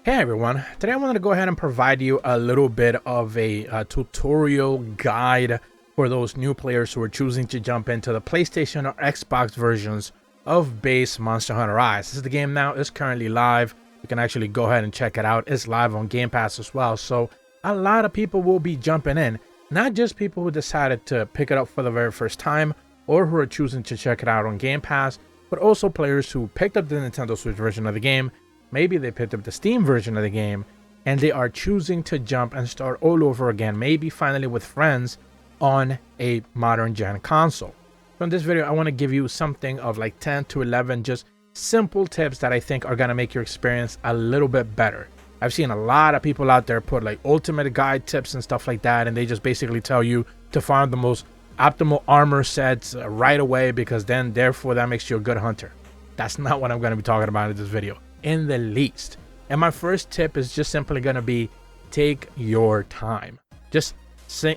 Hey everyone, today I wanted to go ahead and provide you a little bit of a tutorial guide for those new players who are choosing to jump into the PlayStation or Xbox versions of base Monster Hunter Rise. This is the game now, it's currently live. You can actually go ahead and check it out. It's live on Game Pass as well, so a lot of people will be jumping in. Not just people who decided to pick it up for the very first time or who are choosing to check it out on Game Pass, but also players who picked up the Nintendo Switch version of the game. Maybe they picked up the Steam version of the game and they are choosing to jump and start all over again, maybe finally with friends on a modern gen console. So in this video, I want to give you something of like 10 to 11 just simple tips that I think are going to make your experience a little bit better. I've seen a lot of people out there put like ultimate guide tips and stuff like that, and they just basically tell you to find the most optimal armor sets right away because then therefore that makes you a good hunter. That's not what I'm going to be talking about in this video in the least. And my first tip is just simply going to be take your time. Just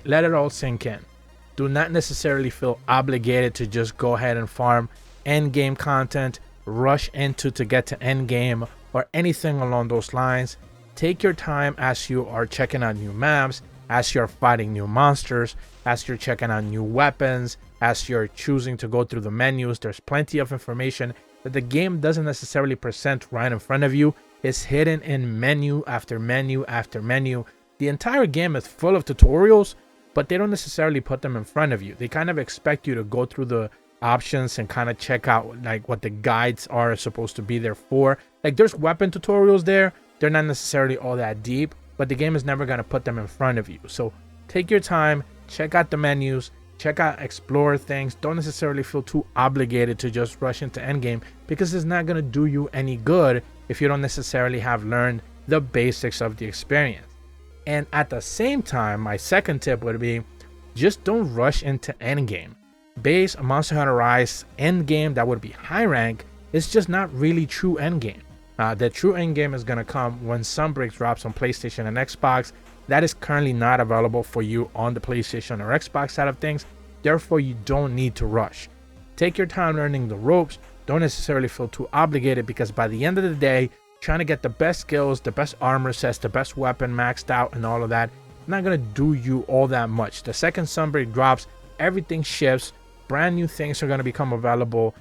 let it all sink in. Do not necessarily feel obligated to just go ahead and farm end game content, rush into to get to end game or anything along those lines. Take your time as you are checking out new maps, as you're fighting new monsters, as you're checking out new weapons, as you're choosing to go through the menus. There's plenty of information that the game doesn't necessarily present right in front of you. It's hidden in menu after menu after menu. The entire game is full of tutorials, but they don't necessarily put them in front of you. They kind of expect you to go through the options and kind of check out like what the guides are supposed to be there for. Like there's weapon tutorials there. They're not necessarily all that deep, but the game is never going to put them in front of you. So take your time, check out the menus, check out, explore things. Don't necessarily feel too obligated to just rush into endgame because it's not going to do you any good if you don't necessarily have learned the basics of the experience. And at the same time, my second tip would be just don't rush into endgame. Base Monster Hunter Rise endgame that would be high rank is just not really true endgame. The true endgame is going to come when Sunbreak drops on PlayStation and Xbox. That is currently not available for you on the PlayStation or Xbox side of things. Therefore, you don't need to rush. Take your time learning the ropes. Don't necessarily feel too obligated because by the end of the day, trying to get the best skills, the best armor sets, the best weapon maxed out and all of that, not going to do you all that much. The second Sunbreak drops, everything shifts. Brand new things are going to become available.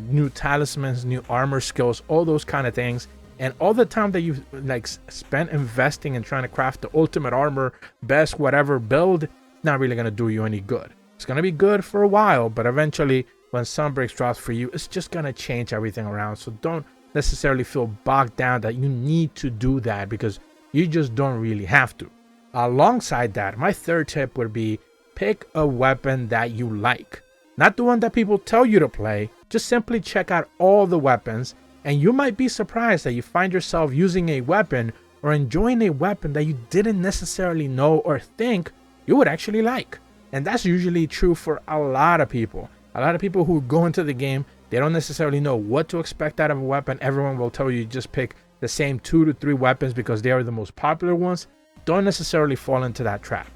New talismans, new armor skills, all those kind of things. And all the time that you like spent investing and trying to craft the ultimate armor, best whatever build, not really going to do you any good. It's going to be good for a while, but eventually when Sunbreak drops for you, it's just going to change everything around. So don't necessarily feel bogged down that you need to do that because you just don't really have to. Alongside that, my third tip would be pick a weapon that you like. Not the one that people tell you to play. Just simply check out all the weapons, and you might be surprised that you find yourself using a weapon or enjoying a weapon that you didn't necessarily know or think you would actually like. And that's usually true for a lot of people. A lot of people who go into the game, they don't necessarily know what to expect out of a weapon. Everyone will tell you just pick the same 2 to 3 weapons because they are the most popular ones. Don't necessarily fall into that trap.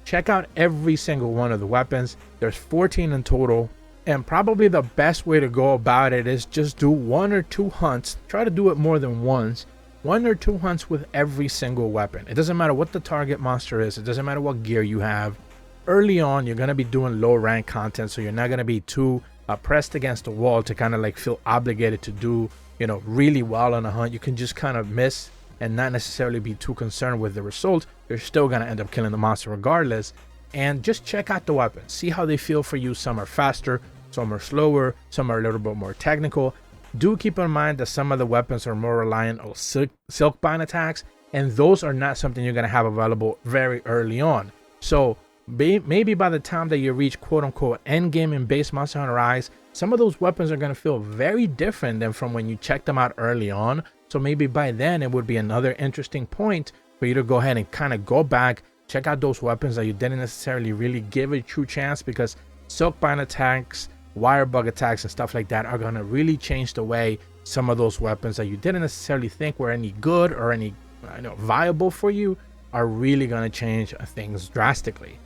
Check out every single one of the weapons. There's 14 in total. And probably the best way to go about it is just do 1 or 2 hunts. Try to do it more than once. 1 or 2 hunts with every single weapon. It doesn't matter what the target monster is. It doesn't matter what gear you have. Early on, you're going to be doing low rank content. So you're not going to be too pressed against the wall to kind of like feel obligated to do, really well on a hunt. You can just kind of miss and not necessarily be too concerned with the result. You're still going to end up killing the monster regardless. And just check out the weapons. See how they feel for you. Some are faster, some are slower, some are a little bit more technical. Do keep in mind that some of the weapons are more reliant on silkbind attacks, and those are not something you're going to have available very early on. So maybe by the time that you reach quote-unquote endgame in base Monster Hunter Rise, some of those weapons are going to feel very different than from when you check them out early on. So maybe by then it would be another interesting point for you to go ahead and kind of go back, check out those weapons that you didn't necessarily really give a true chance because silkbind attacks, wire bug attacks and stuff like that are going to really change the way some of those weapons that you didn't necessarily think were any good or any viable for you are really going to change things drastically.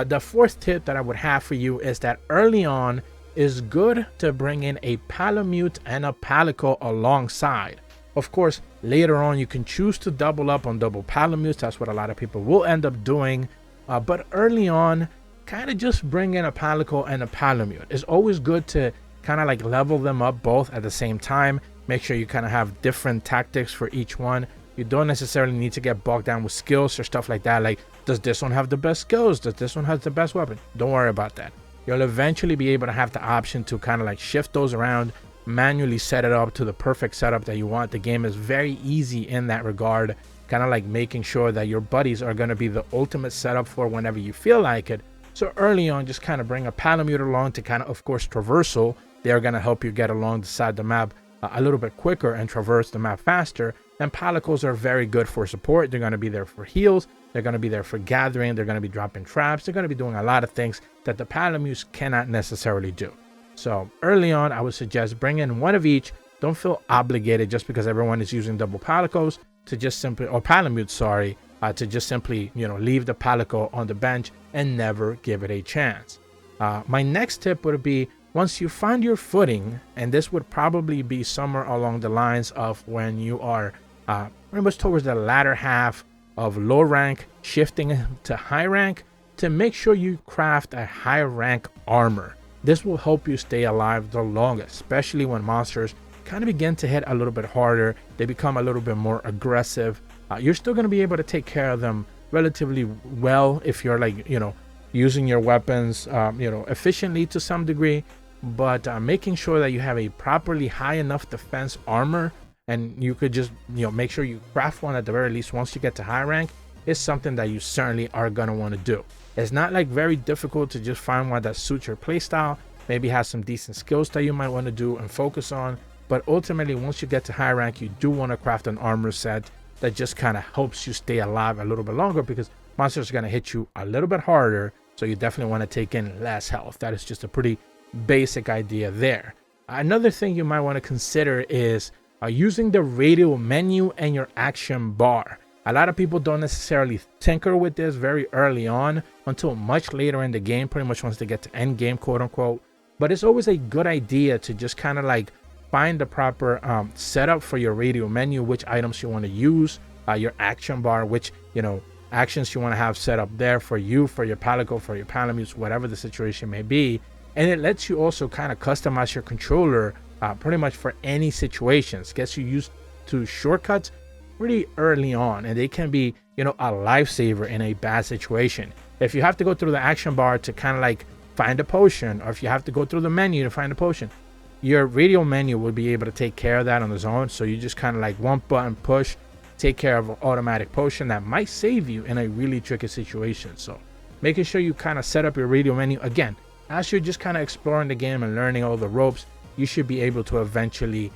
The fourth tip that I would have for you is that early on it's good to bring in a Palamute and a Palico alongside. Of course, later on, you can choose to double up on double palamutes. That's what a lot of people will end up doing. But early on, kind of just bring in a palico and a palamute. It's always good to kind of like level them up both at the same time. Make sure you kind of have different tactics for each one. You don't necessarily need to get bogged down with skills or stuff like that. Like, does this one have the best skills? Does this one have the best weapon? Don't worry about that. You'll eventually be able to have the option to kind of like shift those around, manually set it up to the perfect setup that you want. The game is very easy in that regard, kind of like making sure that your buddies are going to be the ultimate setup for whenever you feel like it. So early on, just kind of bring a palamute along to kind of course, traversal. They're going to help you get along the side of the map a little bit quicker and traverse the map faster. And palicos are very good for support. They're going to be there for heals. They're going to be there for gathering. They're going to be dropping traps. They're going to be doing a lot of things that the palamutes cannot necessarily do. So early on, I would suggest bring in one of each. Don't feel obligated just because everyone is using double palicos to just simply, or palamutes, sorry, to just simply, leave the palico on the bench and never give it a chance. My next tip would be, once you find your footing, and this would probably be somewhere along the lines of when you are pretty much towards the latter half of low rank, shifting to high rank, to make sure you craft a high rank armor. This will help you stay alive the longest, especially when monsters kind of begin to hit a little bit harder. They become a little bit more aggressive. You're still going to be able to take care of them relatively well if you're like, using your weapons, efficiently to some degree, but making sure that you have a properly high enough defense armor, and you could just, make sure you craft one at the very least once you get to high rank, is something that you certainly are going to want to do. It's not like very difficult to just find one that suits your playstyle, maybe has some decent skills that you might want to do and focus on, but ultimately once you get to high rank, you do want to craft an armor set that just kind of helps you stay alive a little bit longer, because monsters are going to hit you a little bit harder, so you definitely want to take in less health. That is just a pretty basic idea there. Another thing you might want to consider is using the radial menu and your action bar. A lot of people don't necessarily tinker with this very early on until much later in the game, pretty much once they get to end game, quote unquote. But it's always a good idea to just kind of like find the proper setup for your radial menu, which items you want to use, your action bar, which, actions you want to have set up there for you, for your palico, for your palamutes, whatever the situation may be. And it lets you also kind of customize your controller pretty much for any situations. Gets you used to shortcuts pretty early on, and they can be, a lifesaver in a bad situation. If you have to go through the action bar to kind of like find a potion, or if you have to go through the menu to find a potion, your radial menu will be able to take care of that on its own. So you just kind of like one button push, take care of an automatic potion that might save you in a really tricky situation. So making sure you kind of set up your radial menu again. As you're just kind of exploring the game and learning all the ropes, you should be able to eventually,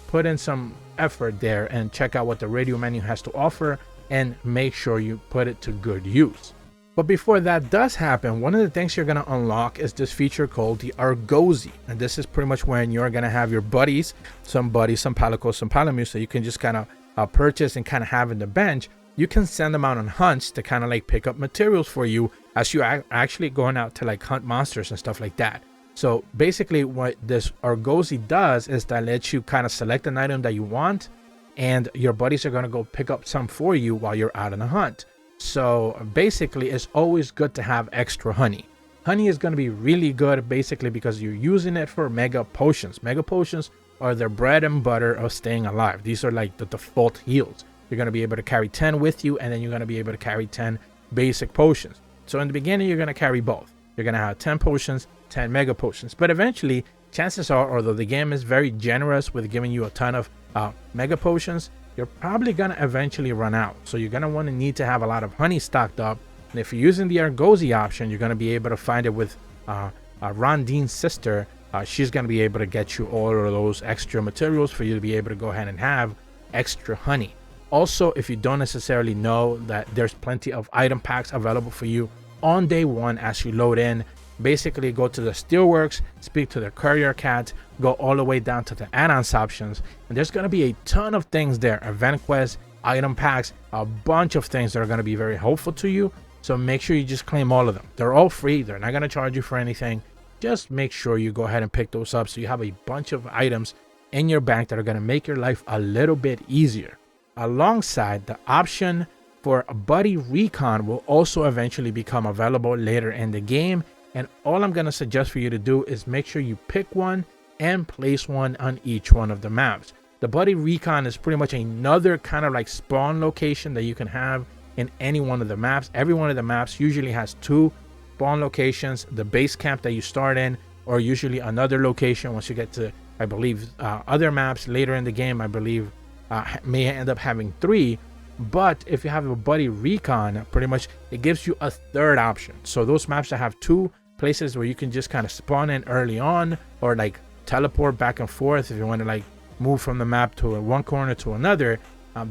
put in some effort there and check out what the radial menu has to offer and make sure you put it to good use. But before that does happen, one of the things you're going to unlock is this feature called the Argosy. And this is pretty much when you're going to have your buddies, some palicos, some palamutes, so you can just kind of purchase and kind of have in the bench. You can send them out on hunts to kind of like pick up materials for you as you actually going out to like hunt monsters and stuff like that. So basically what this Argosy does is that lets you kind of select an item that you want, and your buddies are going to go pick up some for you while you're out on a hunt. So basically it's always good to have extra honey. Honey is going to be really good basically because you're using it for mega potions. Mega potions are the bread and butter of staying alive. These are like the default heals. You're going to be able to carry 10 with you, and then you're going to be able to carry 10 basic potions. So in the beginning, you're going to carry both. You're going to have 10 potions, 10 mega potions. But eventually, chances are, although the game is very generous with giving you a ton of mega potions, you're probably going to eventually run out. So you're going to want to need to have a lot of honey stocked up. And if you're using the Argosy option, you're going to be able to find it with Rondine's sister. She's going to be able to get you all of those extra materials for you to be able to go ahead and have extra honey. Also, if you don't necessarily know that there's plenty of item packs available for you on day one as you load in, basically go to the Steelworks, speak to the courier cat, go all the way down to the add-ons options, and there's going to be a ton of things there. Event quests, item packs, a bunch of things that are going to be very helpful to you. So make sure you just claim all of them. They're all free. They're not going to charge you for anything. Just make sure you go ahead and pick those up so you have a bunch of items in your bank that are going to make your life a little bit easier. Alongside, the option for a buddy recon will also eventually become available later in the game, and all I'm going to suggest for you to do is make sure you pick one and place one on each one of the maps. The buddy recon is pretty much another kind of like spawn location that you can have in any one of the maps. Every one of the maps usually has two spawn locations, the base camp that you start in, or usually another location once you get to, I believe, other maps later in the game. I believe may end up having three. But if you have a buddy recon, pretty much it gives you a third option. So those maps that have two places where you can just kind of spawn in early on, or like teleport back and forth if you want to like move from the map to one corner to another,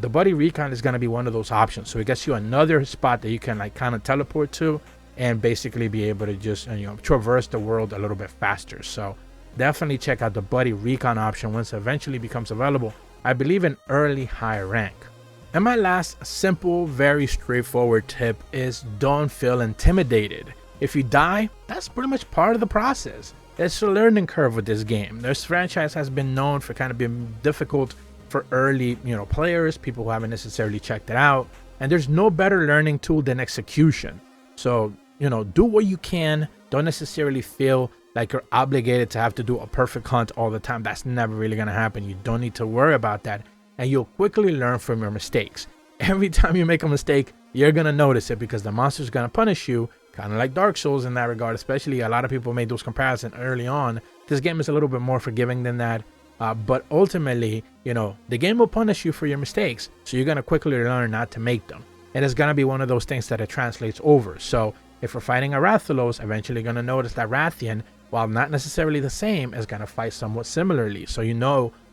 the buddy recon is going to be one of those options. So it gets you another spot that you can like kind of teleport to and basically be able to just traverse the world a little bit faster. So definitely check out the buddy recon option once it eventually becomes available, I believe in early high rank. And my last simple, very straightforward tip is don't feel intimidated. If you die, that's pretty much part of the process. It's a learning curve with this game. This franchise has been known for kind of being difficult for early, players, people who haven't necessarily checked it out. And there's no better learning tool than execution. So, do what you can. Don't necessarily feel like you're obligated to have to do a perfect hunt all the time. That's never really going to happen. You don't need to worry about that. And you'll quickly learn from your mistakes. Every time you make a mistake, you're going to notice it because the monster's going to punish you, kind of like Dark Souls in that regard. Especially a lot of people made those comparisons early on. This game is a little bit more forgiving than that. But ultimately, the game will punish you for your mistakes. So you're going to quickly learn not to make them. And it's going to be one of those things that it translates over. So if we're fighting a Rathalos, eventually going to notice that Rathian, while not necessarily the same, is going to fight somewhat similarly. So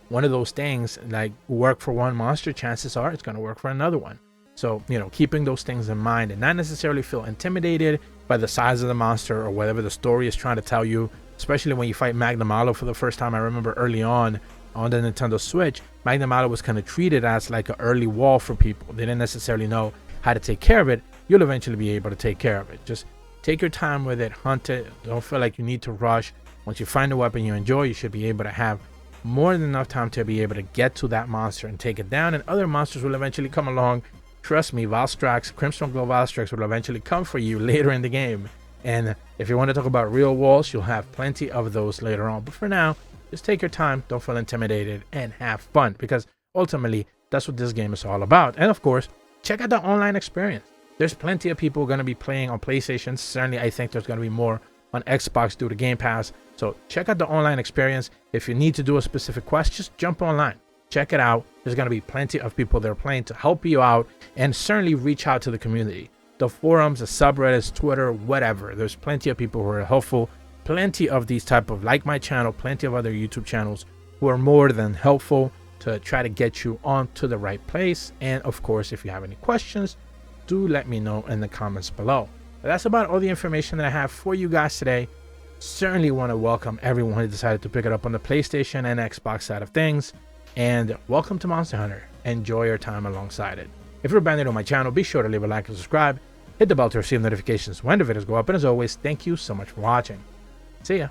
one of those things like work for one monster, chances are it's going to work for another one. So, keeping those things in mind and not necessarily feel intimidated by the size of the monster or whatever the story is trying to tell you, especially when you fight Magnum Malo for the first time. I remember early on the Nintendo Switch, Magnum Malo was kind of treated as like an early wall for people. They didn't necessarily know how to take care of it. You'll eventually be able to take care of it. Just take your time with it, hunt it. Don't feel like you need to rush. Once you find a weapon you enjoy, you should be able to have more than enough time to be able to get to that monster and take it down, and other monsters will eventually come along. Trust me, Valstrax, Crimson Glow Valstrax will eventually come for you later in the game. And if you want to talk about real walls, you'll have plenty of those later on. But for now, just take your time, don't feel intimidated, and have fun, because ultimately that's what this game is all about. And of course, check out the online experience. There's plenty of people going to be playing on PlayStation. Certainly, I think there's going to be more on Xbox due to Game Pass. So check out the online experience. If you need to do a specific quest, just jump online. Check it out. There's going to be plenty of people that are playing to help you out, and certainly reach out to the community. The forums, the subreddits, Twitter, whatever. There's plenty of people who are helpful. Plenty of these type of, like my channel, plenty of other YouTube channels who are more than helpful to try to get you onto the right place. And of course, if you have any questions, do let me know in the comments below. But that's about all the information that I have for you guys today. Certainly want to welcome everyone who decided to pick it up on the PlayStation and Xbox side of things. And welcome to Monster Hunter. Enjoy your time alongside it. If you're brand new to my channel, be sure to leave a like and subscribe. Hit the bell to receive notifications when the videos go up. And as always, thank you so much for watching. See ya.